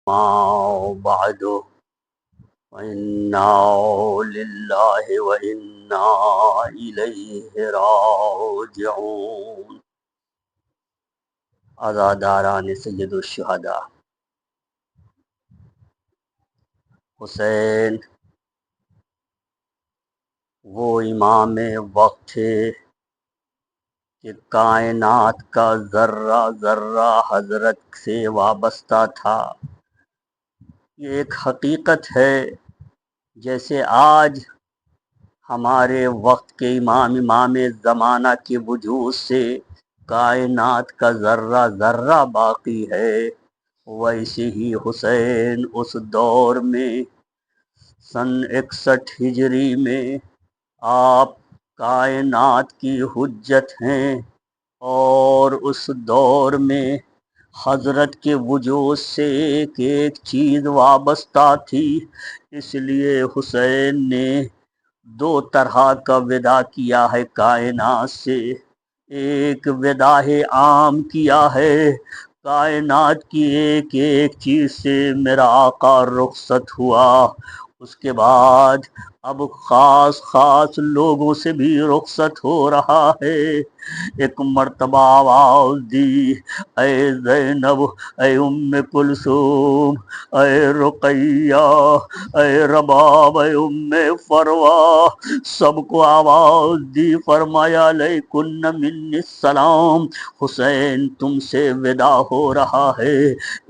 ما بعد وإنا لله وإنا إليه راجعون۔ عزاداران سید الشہداء حسین وہ امام وقت تھے کہ کائنات کا ذرہ ذرہ حضرت سے وابستہ تھا۔ یہ ایک حقیقت ہے، جیسے آج ہمارے وقت کے امام زمانہ کے وجود سے کائنات کا ذرہ ذرہ باقی ہے، ویسے ہی حسین اس دور میں سن 61 ہجری میں آپ کائنات کی حجت ہیں، اور اس دور میں حضرت کے وجود سے ایک ایک چیز وابستہ تھی۔ اس لیے حسین نے دو طرح کا وداع کیا ہے کائنات سے۔ ایک وداع عام کیا ہے، کائنات کی ایک ایک چیز سے میرا آقا رخصت ہوا، اس کے بعد اب خاص خاص لوگوں سے بھی رخصت ہو رہا ہے۔ ایک مرتبہ آواز دی، اے زینب، اے ام کلثوم، اے رقیہ، اے رباب، اے ام فروا، سب کو آواز دی، فرمایا علیکن منی السلام، حسین تم سے وداع ہو رہا ہے۔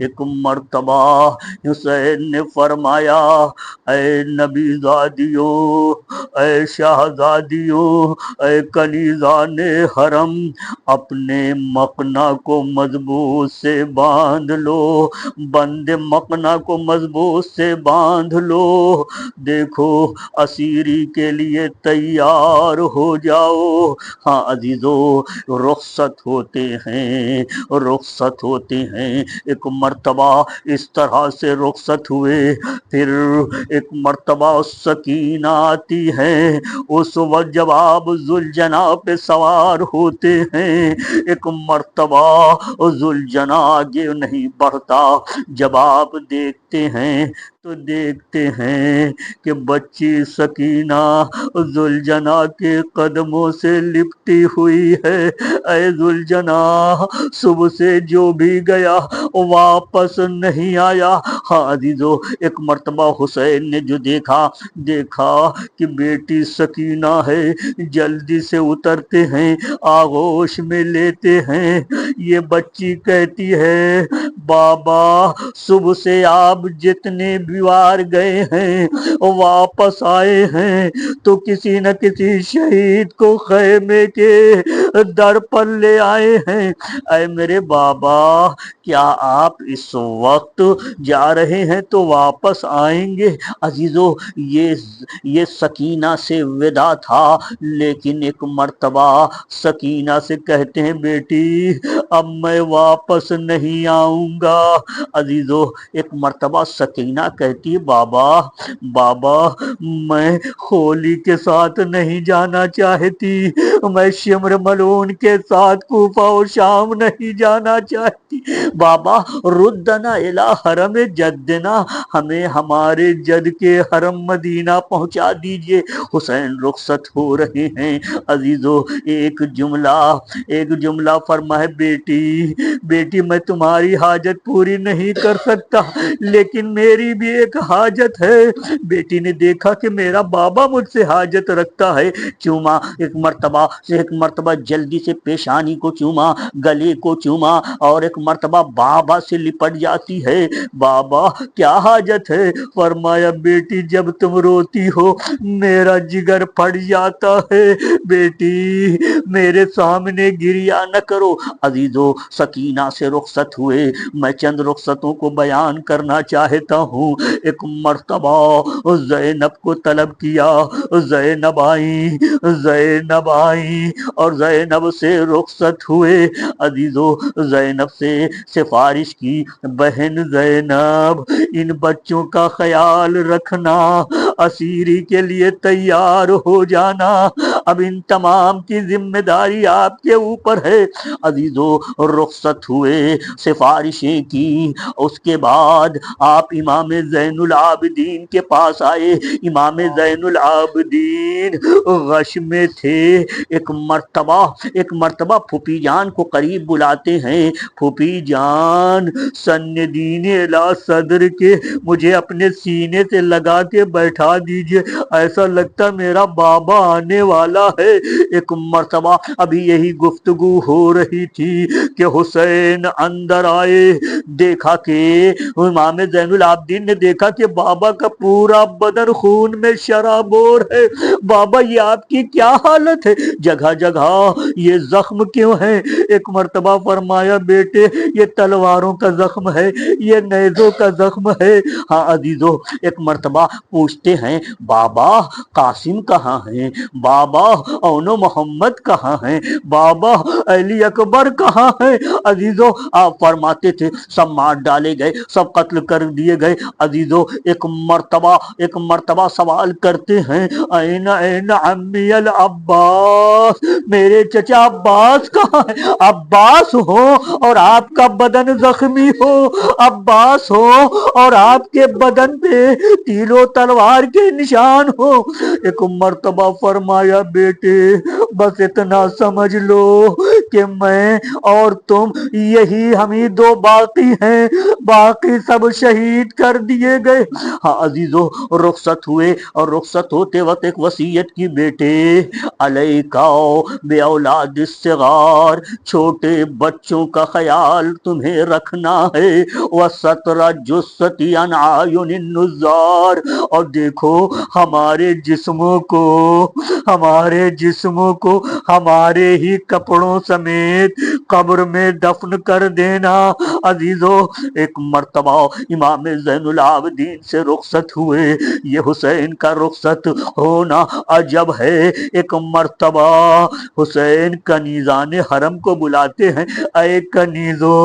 ایک مرتبہ حسین نے فرمایا، اے نبی زادیوں، اے شہزادیوں، اے کنیزان حرم، اپنے مقنع کو مضبوط سے باندھ لو، بند مقنع کو مضبوط سے باندھ لو، دیکھو اسیری کے لیے تیار ہو جاؤ۔ ہاں عزیزو، رخصت ہوتے ہیں، رخصت ہوتے ہیں۔ ایک مرتبہ اس طرح سے رخصت ہوئے، پھر ایک مرتبہ سکینہ آتی ہے، اس وقت جب آپ ذوالجناح پہ سوار ہوتے ہیں، ایک مرتبہ ذوالجناح آگے نہیں بڑھتا، جب آپ دیکھتے ہیں تو دیکھتے ہیں کہ بچی سکینہ ذوالجناح کے قدموں سے لپٹی ہوئی ہے۔ اے ذوالجناح، صبح سے جو بھی گیا واپس نہیں آیا۔ ہاں عزیزو، ایک مرتبہ حسین نے جو دیکھا کہ بیٹی سکینہ ہے، جلدی سے اترتے ہیں، آغوش میں لیتے ہیں۔ یہ بچی کہتی ہے، بابا صبح سے آپ جتنے بھی بار گئے ہیں واپس آئے ہیں تو کسی نہ کسی شہید کو خیمے کے در پر لے آئے ہیں۔ اے میرے بابا، کیا آپ اس وقت جا رہے ہیں تو واپس آئیں گے؟ عزیزو، یہ سکینہ سے وداع تھا، لیکن ایک مرتبہ سکینہ سے کہتے ہیں، بیٹی اب میں واپس نہیں آؤں گا۔ عزیزو، ایک مرتبہ سکینہ کہتی ہے، بابا میں ہولی کے ساتھ نہیں جانا چاہتی، میں شمر ملعون کے ساتھ کوفہ و شام نہیں جانا چاہتی، بابا ردنا الی حرم جدنا، ہمیں ہمارے جد کے حرم مدینہ پہنچا دیجئے۔ حسین رخصت ہو رہے ہیں۔ عزیزو، ایک جملہ فرمائے، بیٹی میں تمہاری حاجت پوری نہیں کر سکتا، لیکن میری بھی ایک حاجت ہے۔ بیٹی نے دیکھا کہ میرا بابا مجھ سے حاجت رکھتا ہے، چوما، ایک مرتبہ جلدی سے پیشانی کو چوما، گلے کو چوما، اور ایک مرتبہ بابا سے لپٹ جاتی ہے، بابا کیا حاجت ہے؟ فرمایا، بیٹی جب تم روتی ہو میرا جگر پھٹ جاتا ہے، بیٹی میرے سامنے گریا نہ کرو۔ عزیزو، سکینہ سے رخصت ہوئے، میں چند رخصتوں کو بیان کرنا چاہتا ہوں۔ ایک مرتبہ زینب کو طلب کیا، زینب آئیں اور زینب سے رخصت ہوئے۔ عزیزو، زینب سے سفارش کی، بہن زینب ان بچوں کا خیال رکھنا، اسیری کے لیے تیار ہو جانا، اب ان تمام کی ذمہ داری آپ کے اوپر ہے۔ عزیزو رخصت ہوئے، سفارشیں کی، اس کے بعد آپ امام زین العابدین کے پاس آئے۔ امام زین العابدین غش میں تھے۔ ایک مرتبہ پھوپھی جان کو قریب بلاتے ہیں، پھوپھی جان سندین الا صدر کے مجھے اپنے سینے سے لگا کے بیٹھا دیجئے، ایسا لگتا میرا بابا آنے والا ہے۔ ایک مرتبہ ابھی یہی گفتگو ہو رہی تھی کہ حسین اندر آئے، دیکھا کہ امام زین العابدین نے دیکھا کہ بابا کا پورا بدن خون میں شرابور ہے۔ بابا یہ آپ کی کیا حالت ہے؟ جگہ جگہ یہ زخم کیوں ہے؟ ایک مرتبہ فرمایا بیٹے یہ تلواروں کا زخم ہے، یہ نیزوں کا زخم ہے۔ ہاں عزیزو ایک مرتبہ پوچھتے ہیں بابا قاسم کہاں ہیں؟ بابا اون محمد کہاں ہیں؟ بابا علی اکبر کہاں ہیں؟ عزیزو آپ فرماتے تھے سب مار ڈالے گئے، سب قتل کر دیے گئے۔ عزیزو ایک مرتبہ سوال کرتے ہیں این عمی العباس، میرے چچا عباس کہاں ہے؟ عباس ہو اور آپ کا بدن زخمی ہو، عباس ہو اور آپ کے بدن پہ تیر و تلوار کے نشان ہو۔ ایک مرتبہ فرمایا بیٹے بس اتنا سمجھ لو کہ میں اور تم یہی ہم ہی دو باقی ہیں، باقی سب شہید کر دیے گئے۔ ہاں عزیزو رخصت ہوئے، اور رخصت ہوتے وقت ایک وصیت کی بیٹے علیکا بے اولاد الصغار، چھوٹے بچوں کا خیال تمہیں رکھنا ہے، وستر جثتی عن اعین النظار، اور دیکھو ہمارے جسموں کو ہمارے ہی کپڑوں سمیت قبر میں دفن کر دینا۔ عزیزو ایک مرتبہ امام زین العابدین سے رخصت ہوئے، یہ حسین کا رخصت ہونا عجب ہے۔ ایک مرتبہ حسین کنیزان حرم کو بلاتے ہیں، اے کنیزو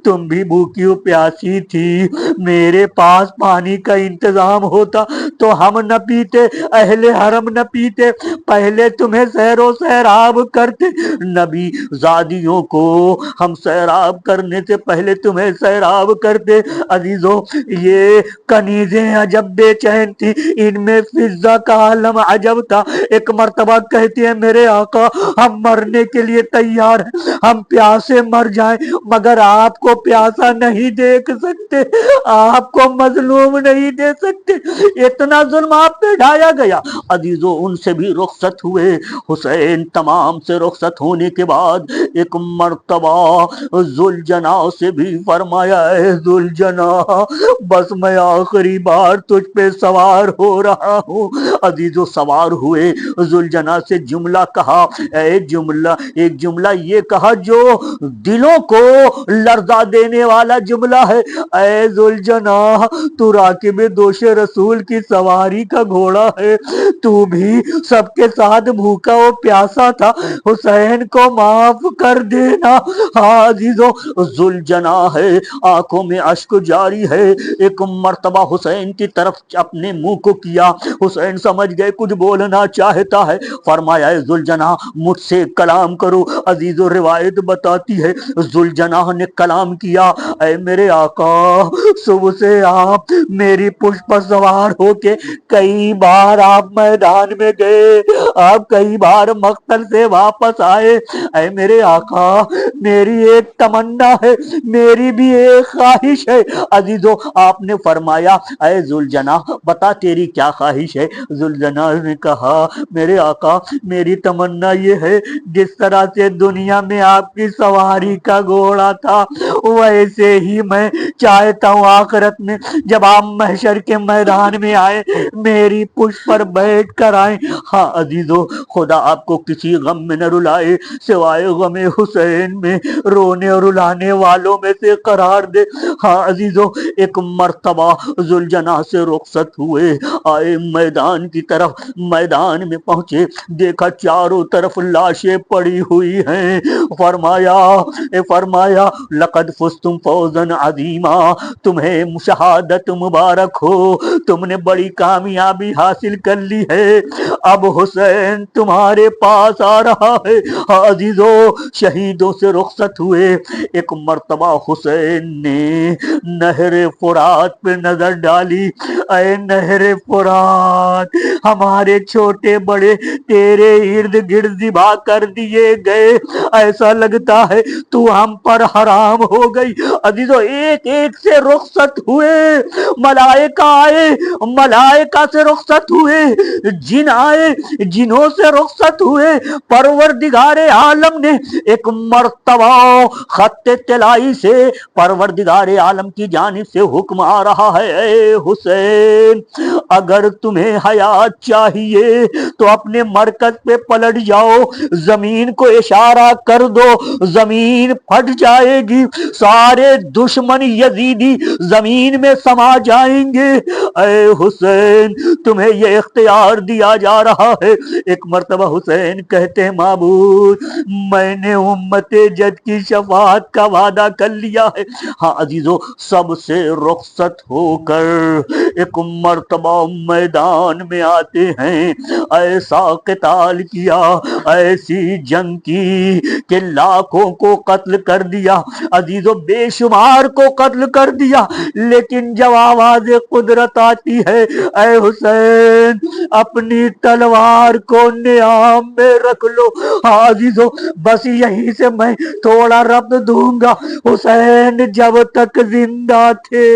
تم بھی بھوکی و پیاسی تھی، میرے پاس پانی کا انتظام ہوتا تو ہم نہ پیتے، اہل حرم نہ پیتے، پہلے تمہیں سیر و سیراب کرتے، نبی زادیوں کو ہم سیراب کرنے سے پہلے تمہیں سیراب کرتے۔ عزیزو یہ کنیزیں عجب بے چین تھی، ان میں فضہ کا عالم عجب تھا۔ ایک مرتبہ کہتی ہے میرے آقا ہم مرنے کے لیے تیار ہیں، ہم پیاسے مر جائیں مگر آپ کو پیاسا نہیں دیکھ سکتے، آپ کو مظلوم نہیں دے سکتے، اتنا ظلم آپ پہ ڈھایا گیا۔ عزیزو ان سے بھی رخصت ہوئے۔ حسین تمام سے رخصت ہونے کے بعد ایک مرتبہ ذوالجناح سے بھی فرمایا ہے ذوالجناح بس میں آخری بار تجھ پہ سوار ہو رہا ہوں۔ عزیزو سوار ہوئے، ذوالجناح سے جملہ کہا، ایک جملہ یہ کہا جو دلوں کو لرزا دینے والا جملہ ہے، اے ذوالجناح تو راکب دوش رسول کی سواری کا گھوڑا ہے، تو بھی سب کے ساتھ بھوکا و پیاسا تھا، حسین کو معاف کر دینا۔ ہاں عزیزو ذوالجناح ہے، آنکھوں میں اشک جاری ہے، ایک مرتبہ حسین کی طرف اپنے منہ کو کیا، حسین سمجھ گئے کچھ بولنا چاہتا ہے، فرمایا اے ذوالجناح مجھ سے کلام کرو۔ عزیزو روایت بتاتی ہے ذوالجناح نے کلام کیا، اے میرے آقا صبح سے آپ میری پشت پر سوار ہو کے کئی بار آپ میدان میں گئے، آپ کئی بار مقتل سے واپس آئے، اے میرے آقا میری ایک تمنا ہے، میری بھی ایک خواہش ہے۔ عزیزو آپ نے فرمایا اے ذوالجناح بتا تیری کیا خواہش ہے؟ ذوالجناح نے کہا میرے آقا میری تمنا یہ ہے جس طرح سے دنیا میں آپ کی سواری کا گھوڑا تھا ویسے ہی میں چاہتا ہوں آخرت میں جب آپ محشر کے میدان میں آئے میری پشت پر بیٹھ کر آئیں۔ ہاں عزیزو خدا آپ کو کسی غم میں نہ رلائے سوائے غم حسین میں، رونے اور رلانے والوں میں سے قرار دے۔ ہاں عزیزو ایک مرتبہ ذوالجناح سے رخصت ہوئے، آئے میدان کی طرف، میدان میں پہنچے، دیکھا چاروں طرف لاشیں پڑی ہوئی ہیں، فرمایا لقد فزتم فوزا عظیما، تمہیں شہادت مبارک ہو، تم نے بڑی کامیابی حاصل کر لی ہے، اب حسین تمہارے پاس آ رہا ہے۔ عزیزو، شہیدوں سے رخصت ہوئے، ایک مرتبہ حسین نے نہر فرات پہ نظر ڈالی، اے نہر فرات، ہمارے چھوٹے بڑے تیرے ارد گرد ذبح کر دیے گئے، ایسا لگتا ہے تو ہم پر حرام ہو گئی۔ عزیزو، ایک ایک سے رخصت ہوئے، ملائکہ آئے، ملائکہ سے رخصت ہوئے، جن آئے، جنوں سے رخصت ہوئے، پروردگار عالم نے ایک مرتبہ خط طلائی سے پروردگار عالم کی جانب سے حکم آ رہا ہے، اے حسین، اگر تمہیں حیات چاہیے تو اپنے مرکز پہ پلٹ جاؤ، زمین کو اشارہ کر دو، زمین پھٹ جائے گی، سارے دشمن یزیدی زمین میں سما جائیں گے، اے حسین تمہیں یہ اختیار دیا جا رہا ہے۔ ایک مرتبہ حسین کہتے ہیں، معبود، میں نے امت جد کی شفاعت کا وعدہ کر لیا ہے۔ ہاں عزیزو، سب سے رخصت ہو کر ایک مرتبہ میدان میں آتے ہیں، ایسا قتال کیا، ایسی جنگ کی کہ لاکھوں کو قتل کر دیا، عزیزو بے شمار کو قتل کر دیا، لیکن جب آواز قدرت آتی ہے، اے حسین اپنی تلوار کو نیام میں رکھ لو۔ عزیزو، بس یہیں سے میں تھوڑا ربط دوں گا، حسین جب تک زندہ تھے،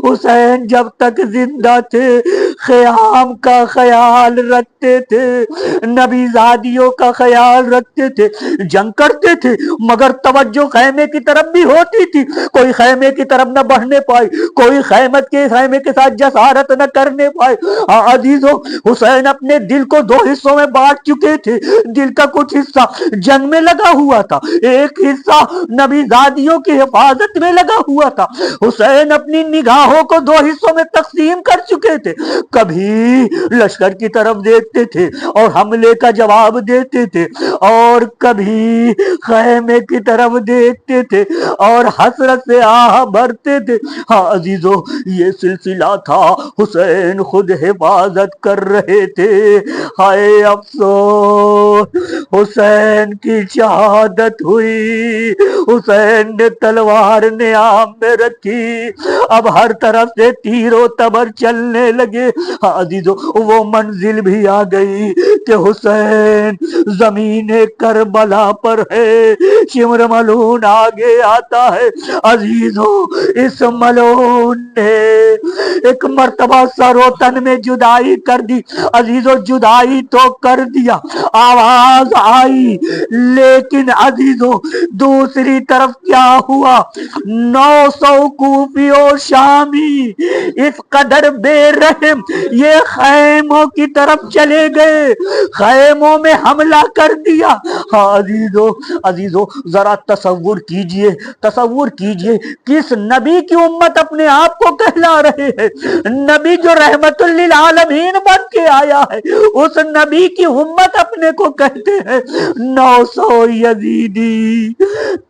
حسین جب تک زندہ تھے خیام کا خیال رکھتے تھے، نبی زادیوں کا خیال رکھتے تھے، جنگ کرتے تھے مگر توجہ خیمے کی طرف بھی ہوتی تھی، کوئی خیمے کی طرف نہ بڑھنے پائے، کوئی خیمے کے ساتھ جسارت نہ کرنے پائے۔ عزیزو، حسین اپنے دل کو دو حصوں میں بانٹ چکے تھے، دل کا کچھ حصہ جنگ میں لگا ہوا تھا، ایک حصہ نبی زادیوں کی حفاظت میں لگا ہوا تھا۔ حسین اپنی نگاہوں کو دو حصوں میں تقسیم کر چکے تھے، کبھی لشکر کی طرف دیکھتے تھے اور حملے کا جواب دیتے تھے، اور کبھی خیمے کی طرف دیکھتے تھے اور حسرت سے آہ بھرتے تھے۔ ہاں عزیزو، یہ سلسلہ تھا، حسین خود حفاظت کر رہے تھے، ہائے افسوس حسین کی شہادت ہوئی، حسین نے تلوار نیام میں رکھی، اب ہر طرف سے تیر و تبر چلنے لگے۔ ہاں عزیزو، وہ منزل بھی آ گئی کہ حسین زمین کربلا پر ہے، شمر ملعون آگے آتا ہے۔ عزیزو، اس ملعون نے ایک مرتبہ سر و تن میں جدائی کر دی، عزیزو جدائی تو کر دیا، آواز آئی، لیکن عزیزو دوسری طرف کیا ہوا، 900 کوفی و شامی اس قدر بے رحم یہ خیموں کی طرف چلے گئے، خیموں میں حملہ کر دیا۔ ہاں عزیزو ذرا تصور کیجئے کس نبی کی امت اپنے آپ کو کہلا رہے ہیں، نبی جو رحمت للعالمین بن کے آیا ہے، اس نبی کی امت اپنے کو کہتے ہیں 900 یزیدی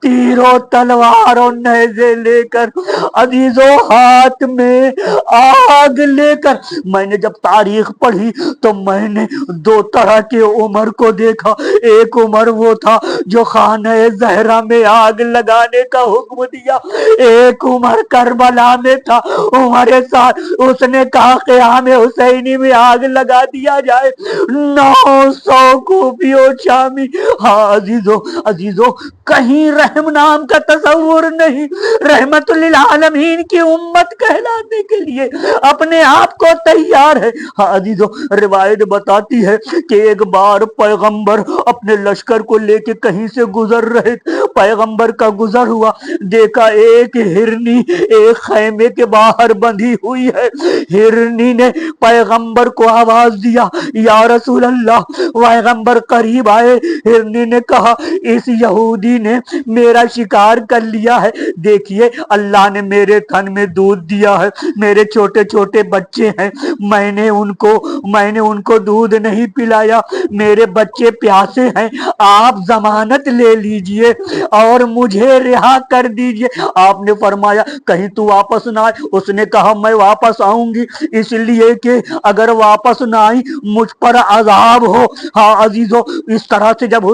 تیر و تلوار اور نیزے لے کر، عزیزو ہاتھ میں آگ لے کر۔ میں نے جب تاریخ پڑھی تو میں نے دو طرح کے عمر کو دیکھا، ایک عمر وہ تھا جو خانہ زہرا میں آگ لگانے کا حکم دیا، ایک عمر کربلا میں تھا، عمر ساتھ اس نے کہا قیام حسینی میں آگ لگا دیا جائے، 900 کوفی و شامی۔ ہاں عزیزو کہیں رحم نام کا تصور نہیں، رحمت للعالمین کی امت کہلانے کے لیے اپنے آپ کو تیار ہے۔ ہاں عزیزو، روایت بتاتی ہے کہ ایک بار پیغمبر اپنے لشکر کو لے کے کہیں سے گزر رہے، پیغمبر کا گزر ہوا، دیکھا ایک ہرنی ایک خیمے کے باہر بندھی ہوئی ہے، ہرنی نے پیغمبر کو آواز دیا، یا رسول اللہ، پیغمبر قریب آئے۔ ہرنی نے کہا اس یہودی نے میرا شکار کر لیا ہے، دیکھیے اللہ نے میرے تھن میں دودھ دیا ہے، میرے چھوٹے چھوٹے بچے ہیں، میں نے ان کو دودھ نہیں پلایا، میرے بچے پیاسے ہیں، آپ ضمانت لے لیجئے اور مجھے رہا کر دیجئے۔ آپ نے فرمایا کہیں تو واپس نہ آئے؟ اس نے کہا میں واپس آؤں گی، اس لیے کہ اگر واپس نہ آئی مجھ پر عذاب ہو۔ ہاں عزیزو، اس طرح سے جب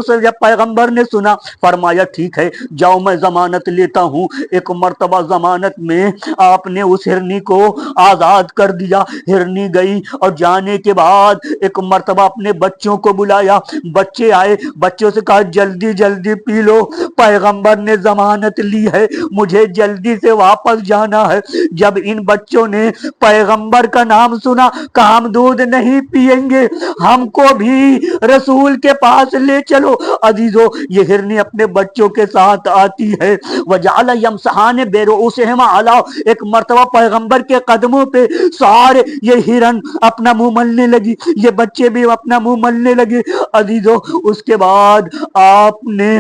پیغمبر نے سنا، فرمایا ٹھیک ہے جاؤ میں ضمانت لیتا ہوں۔ ایک مرتبہ ضمانت میں آپ نے اس ہرنی کو آزاد کر دیا۔ ہرنی گئی اور جانے کے بعد ایک مرتبہ اپنے بچوں کو بلایا، بچے آئے، بچوں سے کہا جلدی جلدی پی لو، پیغمبر نے ضمانت لی ہے، مجھے جلدی سے واپس جانا ہے۔ جب ان بچوں نے پیغمبر کا نام سنا کہا ہم دودھ نہیں پیئیں گے، ہم کو بھی رسول کے پاس لے چلو۔ عزیزو، یہ ہرنی اپنے بچوں کے ساتھ آتی ہے، وجعل یمسحان برؤوسہما علی، ایک مرتبہ پیغمبر کے قدموں پہ سارے یہ ہرن اپنا منہ ملنے لگی، یہ بچے بھی اپنا منہ ملنے لگے۔ عزیزو، اس کے بعد آپ نے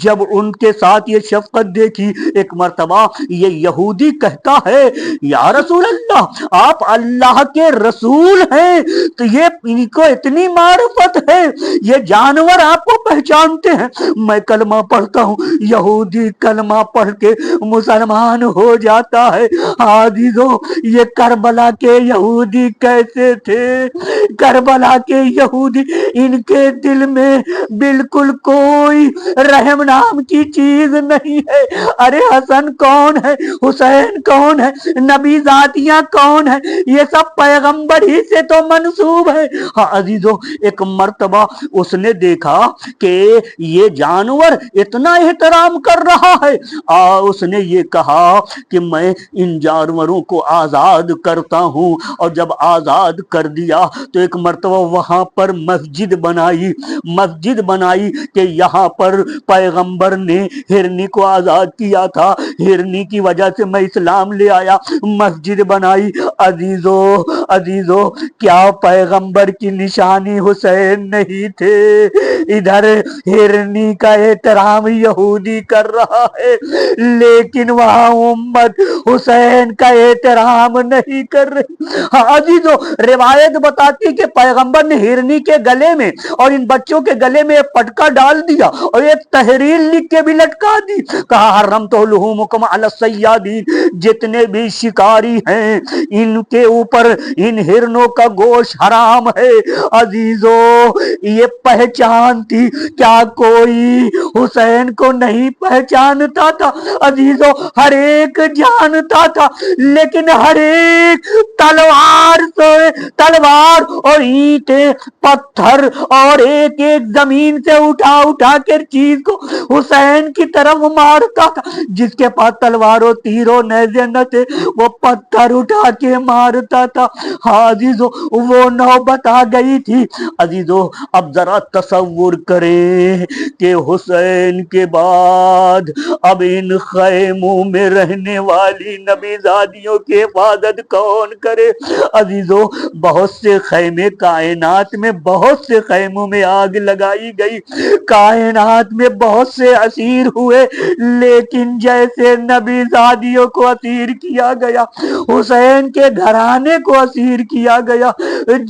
جب ان کے ساتھ یہ شفقت دیکھی، ایک مرتبہ یہ یہودی کہتا ہے یا رسول اللہ، آپ اللہ کے رسول ہیں، تو یہ ان کو اتنی معرفت ہے، یہ جانور آپ کو پہچانتے ہیں؟ میں کلمہ پڑھتا ہوں، یہودی کلمہ پڑھ کے مسلمان ہو جاتا ہے۔ عزیزو، یہ کربلا کے یہودی کیسے تھے؟ کربلا کے یہودی، ان کے دل میں بالکل کوئی رحم نام کی چیز نہیں ہے۔ ارے حسن کون ہے، حسین کون ہے، نبی ذاتیاں کون ہے، یہ سب پیغمبر ہی سے تو منسوب ہے۔ ہاں عزیزو، ایک مرتبہ اس نے دیکھا کہ یہ جانور اتنا احترام کر رہا ہے، اس نے یہ کہا کہ میں ان جانوروں کو آزاد کرتا ہوں، اور جب آزاد کر دیا تو ایک مرتبہ وہاں پر مسجد بنائی کہ یہاں پر پیغمبر نے ہرنی کو آزاد کیا تھا، ہرنی کی وجہ سے میں اسلام لے آیا، مسجد بنائی۔ عزیزو، کیا پیغمبر کی نشانی حسین نہیں تھے؟ ادھر ہرنی کا احترام یہودی کر رہا ہے، لیکن وہاں امت حسین کا احترام نہیں کر رہی۔ ہاں عزیزو، روایت بتاتی کہ پیغمبر نے ہرنی کے گلے میں اور ان بچوں کے گلے میں ایک پٹکا ڈال دیا اور ایک تحریر لکھ کے بھی لٹکا دی، کہا حرمت لحومکم علی الصیادین، جتنے بھی شکاری ہیں ان کے اوپر ان ہرنوں کا گوشت حرام ہے۔ عزیزو، یہ پہچان تھی، کیا کوئی حسین کو نہیں پہچانتا تھا؟ عزیزو، ہر ایک جانتا تھا، لیکن ہر ایک تلوار اور اینٹیں پتھر اور ایک ایک زمین سے اٹھا کر چیز کو حسین کی طرف مارتا تھا۔ جس کے پاس تلوار و تیر و نیزے نہ تھے وہ پتھر اٹھا کے مارتا تھا۔ ہاں عزیزو، وہ نوبت آ گئی تھی۔ عزیزو، اب ذرا تصور کریں کہ حسین کے بعد اب ان خیموں میں رہنے والی نبی زادیوں کی حفاظت کون کرے؟ عزیزو، بہت سے خیمے کائنات میں، بہت سے خیموں میں آگ لگائی گئی، کائنات میں بہت سے اسیر ہوئے، لیکن جیسے نبی زادیوں کو اسیر کیا گیا، حسین کے گھرانے کو اسیر کیا گیا،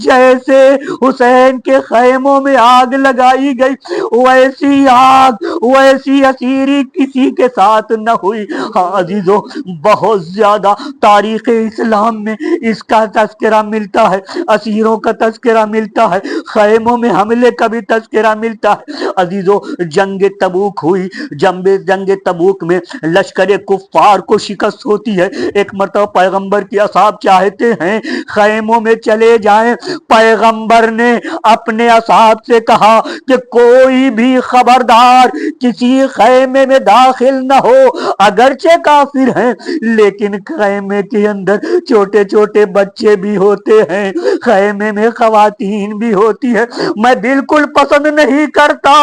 جیسے حسین کے خیموں میں آگ لگائی گئی، ویسی آگ، ویسی اسیری کسی کے ساتھ نہ ہوئی۔ ہاں عزیزو، بہت زیادہ تاریخ اسلام میں اس کا تذکرہ ملتا ہے، اسیروں کا تذکرہ ملتا ہے، خیموں میں حملے کا بھی تذکرہ ملتا ہے۔ عزیزو، جنگ تبوک ہوئی، جنگ تبوک میں لشکر کفار کو شکست ہوتی ہے۔ ایک مرتبہ پیغمبر کی اصحاب چاہتے ہیں خیموں میں چلے جائیں، پیغمبر نے اپنے اصحاب سے کہا کہ کوئی بھی خبردار کسی خیمے میں داخل نہ ہو، اگرچہ کافر ہیں لیکن خیمے کے اندر چھوٹے چھوٹے بچے بھی ہوتے ہیں، خیمے میں خواتین بھی ہوتی ہے، میں بالکل پسند نہیں کرتا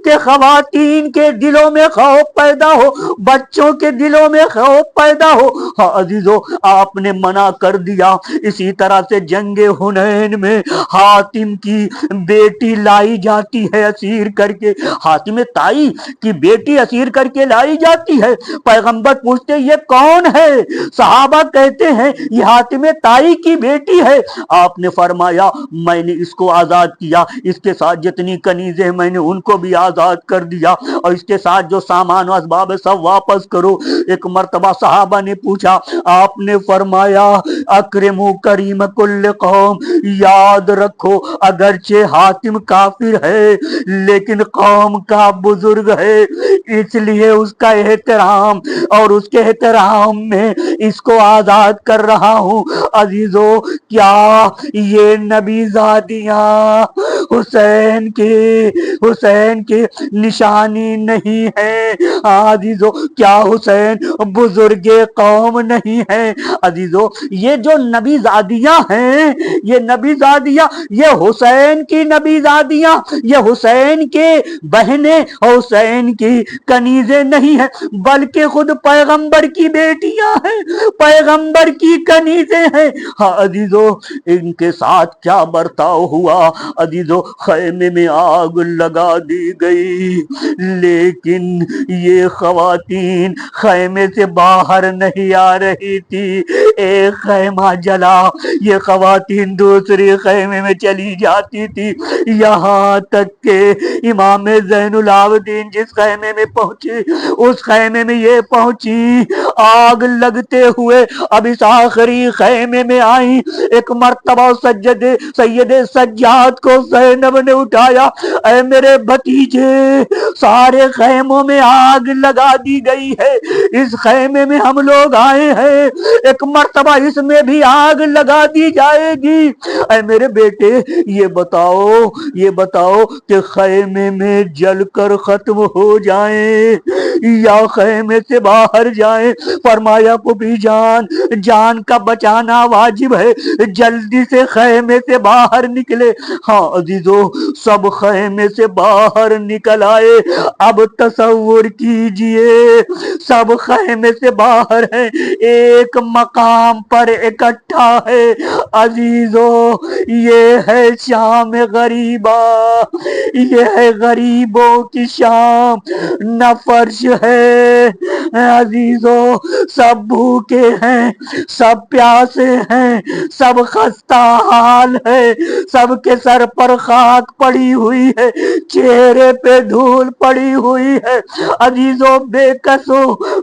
کہ خواتین کے دلوں میں خوف پیدا ہو، بچوں کے دلوں میں خوف پیدا ہو۔ ہاں عزیزو، آپ نے منع کر دیا۔ اسی طرح سے جنگ حنین میں حاتم کی بیٹی لائی جاتی ہے اسیر کر کے، حاتم طائی کی بیٹی اسیر کر کے لائی جاتی ہے۔ پیغمبر پوچھتے یہ کون ہے؟ صحابہ کہتے ہیں یہ حاتم طائی کی بیٹی ہے۔ آپ نے فرمایا میں نے اس کو آزاد کیا، اس کے ساتھ جتنی کنیزیں میں نے ان کو بھی آزاد کر دیا، اور اس کے ساتھ جو سامان و اسباب سب واپس کرو۔ ایک مرتبہ صحابہ نے پوچھا، آپ نے فرمایا اکرموا کریم کل قوم، یاد رکھو اگرچہ حاتم کافر ہے لیکن قوم کا بزرگ ہے، اس لیے اس کا احترام اور اس کے احترام میں اس کو آزاد کر رہا ہوں۔ عزیزو کیا یہ نبی زادیاں حسین کی نشانی نہیں ہے؟ عزیزو کیا حسین بزرگ قوم نہیں ہے؟ عزیزو یہ جو نبی زادیاں ہیں، یہ نبی زادیاں، یہ حسین کی نبی زادیاں، یہ حسین کے بہنیں حسین کی کنیزیں نہیں ہیں، بلکہ خود پیغمبر کی بیٹیاں ہیں، پیغمبر کی کنیزیں ہیں۔ ہاں عزیزو ان کے ساتھ کیا برتاؤ ہوا؟ عزیزو خیمے میں آگ لگا دی گئی، لیکن یہ خواتین خیمے سے باہر نہیں آ رہی تھی۔ ایک خیمہ جلا، یہ خواتین دوسری خیمے میں چلی جاتی تھی، یہاں تک کہ امام زین العابدین جس خیمے میں پہنچے اس خیمے میں یہ پہنچی، آگ لگتے ہوئے اب اس آخری خیمے میں آئی۔ ایک مرتبہ سید سجاد کو زینب نے اٹھایا، اے میرے بھتیجے سارے خیموں میں آگ لگا دی گئی ہے، اس خیمے میں ہم لوگ آئے ہیں، ایک مرتبہ اس میں بھی آگ لگا دی جائے گی۔ اے میرے بیٹے یہ بتاؤ کہ خیمے میں جل کر ختم ہو جائیں یا خیمے سے باہر جائیں؟ فرمایا پھوپھی جان کا بچانا واجب ہے، جلدی سے خیمے سے باہر نکلے۔ ہاں عزیزو سب خیمے سے باہر نکل آئے۔ اب تصور کیجئے سب خیمے سے باہر ہیں، ایک مقام پر اکٹھا ہے۔ عزیزو یہ ہے شام غریبہ، یہ ہے غریبوں کی شام، نہ فرش ہے۔ عزیزو سب بھوکے ہیں، سب پیاسے ہیں، سب خستہ حال ہے، سب کے سر پر خاک پڑی ہوئی ہے، چہرے پہ دھول پڑی ہوئی ہے۔ عزیزو بے کسو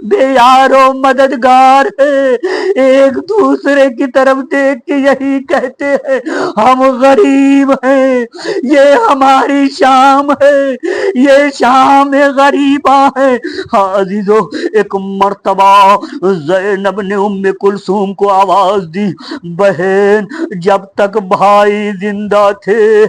بے یارو مددگار ہے، ایک دوسرے کی طرف دیکھ کے یہی کہتے ہیں ہم غریب ہیں، یہ ہماری شام ہے، یہ شام غریبہ ہے۔ ہاں عزیزو ایک مرتبہ زینب نے ام کلثوم کو آواز دی، بہن جب تک بھائی زندہ تھے،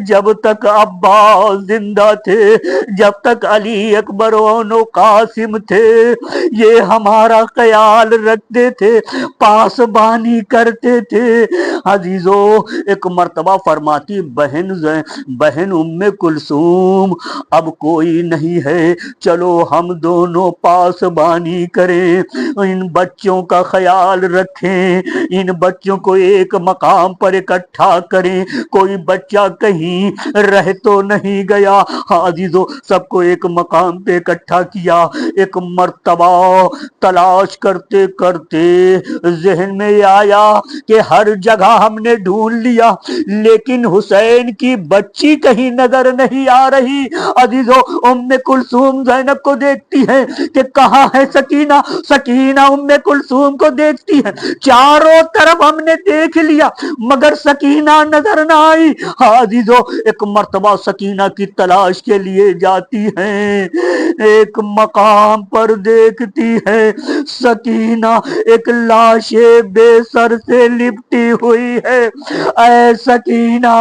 جب تک عباس زندہ تھے، جب تک علی اکبر و قاسم تھے، یہ ہمارا خیال رکھتے تھے، پاسبانی کرتے تھے۔ عزیزو ایک مرتبہ فرماتی بہن ام کلثوم اب کوئی نہیں ہے، چلو ہم دونوں پاسبانی کریں، ان بچوں کا خیال رکھیں، ان بچوں کو ایک مقام پر اکٹھا کریں، کوئی بچہ کہیں رہ تو نہیں گیا۔ ہاں عزیزو سب کو ایک مقام پہ اکٹھا کیا۔ ایک مرتبہ تلاش کرتے کرتے ذہن میں آیا کہ ہر جگہ ہم نے ڈھونڈ لیا لیکن حسین کی بچی کہیں نظر نہیں آ رہی۔ عزیزو ام کلثوم زینب کو دیکھتی ہے کہ کہاں ہے سکینہ، سکینہ ام کلثوم کو دیکھتی ہے، چاروں طرف ہم نے دیکھ لیا مگر سکینہ نظر نہ آئی۔ ہاں عزیزو ایک مرتبہ سکینہ کی تلاش کے لیے جاتی ہیں، ایک مقام پر دیکھتی ہے سکینہ ایک لاش بے سر سے لپٹی ہوئی ہے۔ اے سکینہ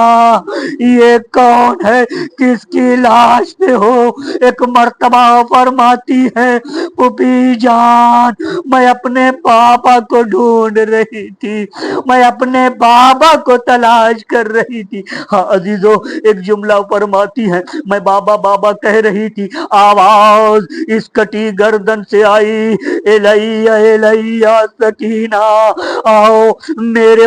یہ کون ہے، کس کی لاش پہ ہو؟ ایک مرتبہ فرماتی ہے پھوپھی جان میں اپنے بابا کو ڈھونڈ رہی تھی، میں اپنے بابا کو تلاش کر رہی تھی۔ ہاں عزیزو ایک جملہ فرماتی ہے میں بابا بابا کہہ رہی تھی، آواز اس کٹی گردن سے آئی، الیہ الیہ سکینہ آؤ میرے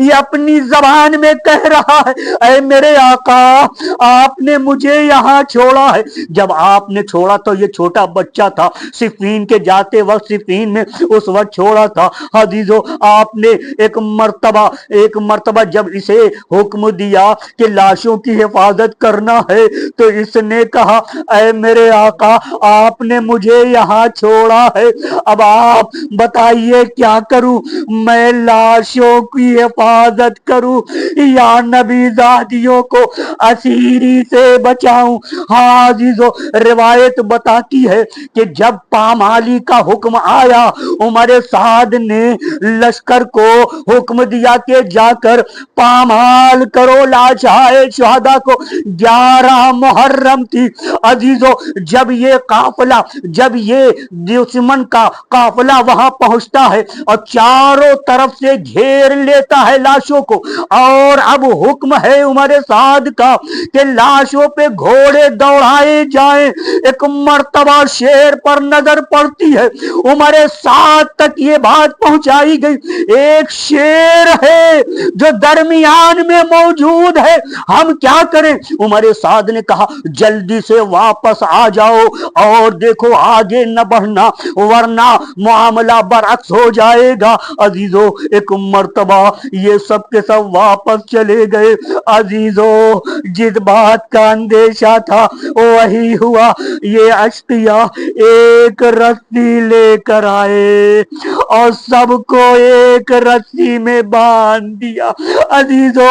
یہ اپنی زبان میں کہہ رہا ہے اے میرے آقا آپ نے مجھے یہاں چھوڑا ہے. جب آپ نے چھوڑا تو یہ چھوٹا بچہ تھا, صفین کے جاتے وقت صفین میں اس وقت چھوڑا تھا. عزیزو آپ نے ایک مرتبہ جب اسے حکم دیا کہ لاشوں کی حفاظت کرنا ہے تو اس نے کہا اے میرے آقا آپ نے مجھے یہاں چھوڑا ہے, اب آپ بتائیے کیا کروں, میں لاشوں کی حفاظت کروں یا نبی زادیوں کو اسیری سے بچاؤں. ہاں عزیزو روایت بتاتی ہے کہ جب پامالی کا حکم آیا عمر سعد نے لشکر کو حکم دیا کہ جا کر پامال کرو لاشائے شہداء کو. 11 محرم تھی عزیزو جب یہ قافلہ, جب یہ دشمن کا قافلہ وہاں پہنچتا ہے اور چاروں طرف سے گھیر لیتا ہے لاشوں کو, اور اب حکم ہے عمر سعد کا کہ لاشوں پہ گھوڑے دوڑائے جائیں. ایک مرتبہ شیر پر نظر پڑتی ہے, عمر سعد تک یہ بات پہنچائی گئی, ایک شیر ہے جو درمیان میں موجود ہے, ہم کیا کریں. عمر سعد نے کہا جلدی سے واپس آ جاؤ اور دیکھو آگے نہ بڑھنا ورنہ معاملہ برعکس ہو جائے گا. عزیزو ایک مرتبہ یہ سب کے سب واپس چلے گئے. عزیزو جس بات کا اندیشہ تھا وہی ہوا, یہ اشقیاء ایک رسی لے کر آئے اور سب کو ایک رسی میں باندھ دیا. عزیزو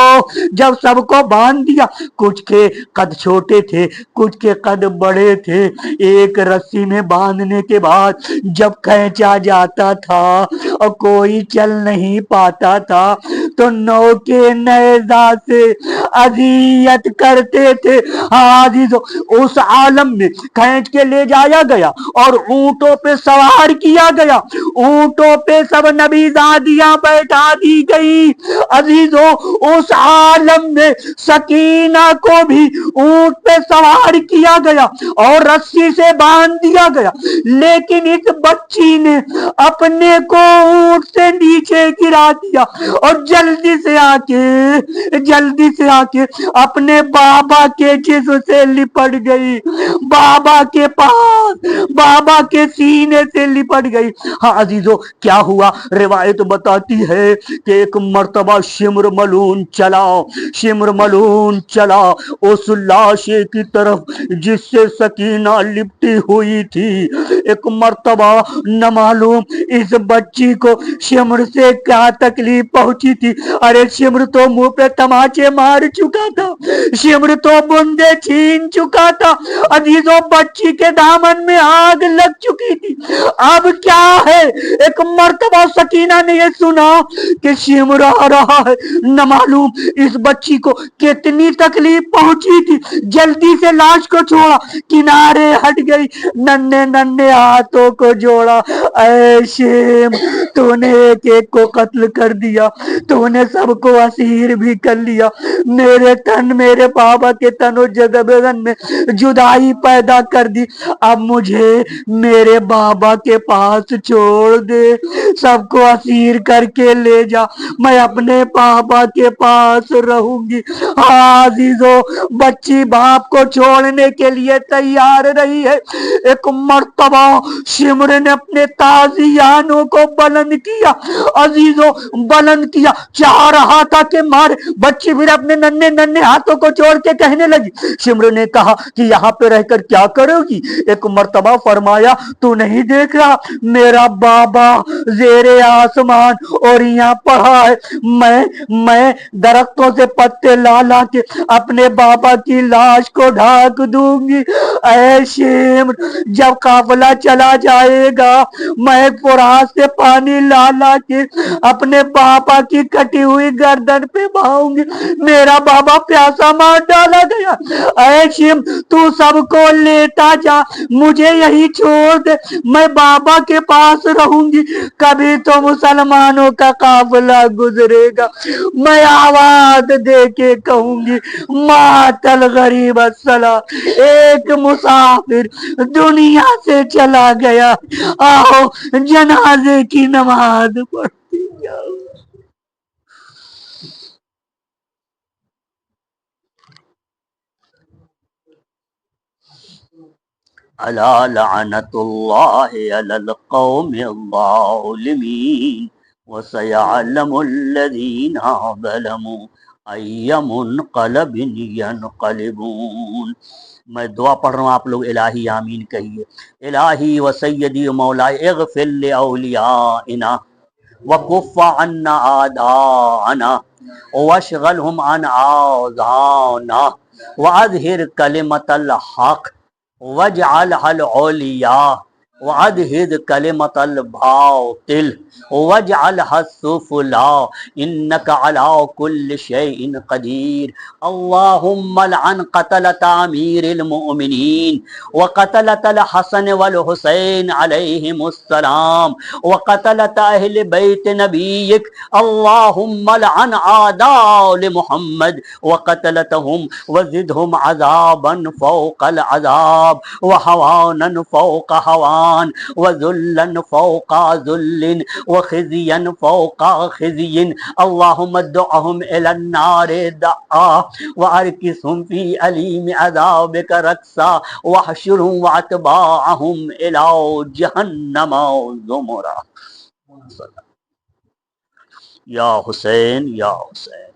جب سب کو باندھ دیا, کچھ کے قد چھوٹے تھے کچھ کے قد بڑے تھے, ایک رسی میں باندھنے کے بعد جب کھینچا جاتا تھا اور کوئی چل نہیں پاتا تھا تو نوکے نیزہ سے اذیت کرتے تھے. عزیزو اس عالم میں کھینچ کے لے جایا گیا اور اونٹوں پہ سوار کیا گیا, اونٹوں پہ سب نبی زادیاں بیٹھا دی گئی. عزیزو اس عالم میں سکینہ کو بھی اونٹ پہ سوار کیا گیا اور رسی سے باندھ دیا گیا, لیکن اس بچی نے اپنے کو اونٹ سے نیچے گرا دیا اور جلدی سے آ کے اپنے بابا کے جسم سے لپٹ گئی, بابا کے پاس, بابا کے سینے سے لپٹ گئی. ہاں عزیزو کیا ہوا, روایت بتاتی ہے کہ ایک مرتبہ شمر ملعون چلا اس لاشے کی طرف جس سے سکینہ لپٹی ہوئی تھی. ایک مرتبہ نہ معلوم اس بچی کو شمر سے کیا تکلیف پہنچی تھی, ارے شمر تو منہ پہ تماچے مار چکا تھا, شمر تو بندے چھین چکا تھا. عزیزو بچی کے دامن میں آگ لگ چکی تھی, اب کیا ہے. ایک مرتبہ سکینہ نے یہ سنا کہ شمر آ رہا ہے, نہ معلوم اس بچی کو کتنی تکلیف پہنچی تھی, جلدی سے لاش کو چھوڑا, کنارے ہٹ گئی, ننھے ہاتھوں کو جوڑا, اے شیم تو نے ایک ایک کو قتل کر دیا, تو نے سب کو اسیر بھی کر لیا, میرے تن میرے بابا کے تن و جدن میں جدائی پیدا کر دی, اب مجھے میرے بابا کے پاس چھوڑ دے, سب کو اسیر کر کے لے جا, میں اپنے بابا کے پاس رہوں گی. عزیزو بچی باپ کو چھوڑنے کے لیے تیار رہی ہے. ایک مرتبہ شمر نے اپنے تازیانوں کو بلند کیا, عزیزو بلند کیا, چاہ رہا تھا کہ مار, بچی پھر اپنے ننھے ہاتھوں کو چھوڑ کے کہنے لگی. شمر نے کہا کہ یہاں پہ رہ کر کیا کرو گی. ایک مرتبہ فرمایا تو نہیں دیکھ رہا میرا بابا زیر آسمان اور یہاں پڑا ہے, میں درختوں سے پتے لا لا کے اپنے بابا کی لاش کو ڈھانک دوں گی. اے شمر جب قافلہ چلا جائے گا میں فرات سے پانی لا لا کے اپنے بابا کی کٹی ہوئی گردن پہ بہاؤں گی, میرا بابا پیاسا مار ڈالا گیا. اے شم تو سب کو لیتا جا, مجھے یہی چھوڑ دے, میں بابا کے پاس رہوں گی, کبھی تو مسلمانوں کا قافلہ گزرے گا, میں آواز دے کے کہوں گی مات الغریب السلام, ایک مسافر دنیا سے چلا گیا, آؤ جنازے کی نماز پڑھتی جاؤ. الا لعنت اللہ علی القوم الظالمین وسيعلم الذين ظلموا أي منقلب ينقلبون. میں دعا پڑھ رہا ہوں، آپ لوگ الہی آمین کہیے. الہی و سیدی و مولائی اغفر لأولیائنا وکف عنا آداءنا واشغلهم عن آذانا واظہر کلمت الحق واجعلها العلیا وادحد کلمت الباطل واجعلها السفلی انک علی کل شیء قدیر. اللہم لعن قتلۃ امیر المؤمنین وقتلۃ الحسن والحسین علیہم السلام وقتلۃ اہل بیت نبیک. اللہم لعن اعداء لمحمد وقتلتهم وزدهم عذابا فوق العذاب وحوانا فوق حوان وذلا فوق ذل وخزيا فوق خزي. اللهم ادعهم إلى النار دعا واركسهم في أليم عذابك ركسا واحشرهم واتباعهم إلى جهنم زمرا. یا حسین یا حسین.